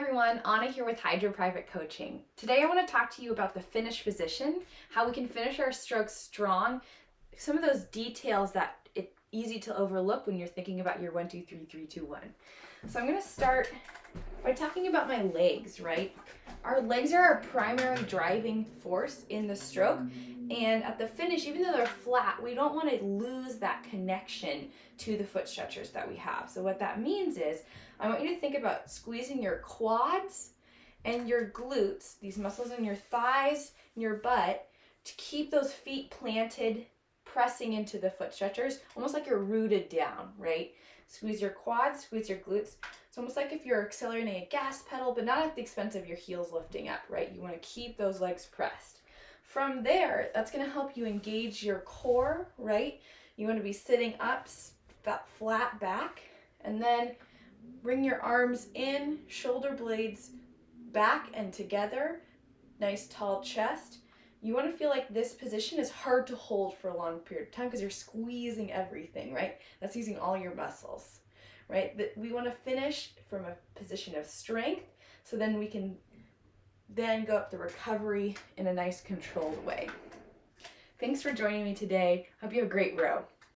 everyone, Ana here with Hydrow Private Coaching. Today I want to talk to you about the finish position, how we can finish our strokes strong, some of those details that it's easy to overlook when you're thinking about your 1, 2, 3, 3, 2, 1. So I'm going to start by talking about my legs, right? Our legs are our primary driving force in the stroke, and at the finish, even though they're flat, we don't want to lose that connection to the foot stretchers that we have. So what that means is, I want you to think about squeezing your quads and your glutes, these muscles in your thighs and your butt, to keep those feet planted, pressing into the foot stretchers, almost like you're rooted down, right? Squeeze your quads, squeeze your glutes. It's almost like if you're accelerating a gas pedal, but not at the expense of your heels lifting up, right? You want to keep those legs pressed. From there, that's going to help you engage your core, right? You want to be sitting up, flat back, and then bring your arms in, shoulder blades back and together, nice tall chest. You want to feel like this position is hard to hold for a long period of time because you're squeezing everything, right? That's using all your muscles, right? We want to finish from a position of strength, so then we can then go up the recovery in a nice controlled way. Thanks for joining me today. Hope you have a great row.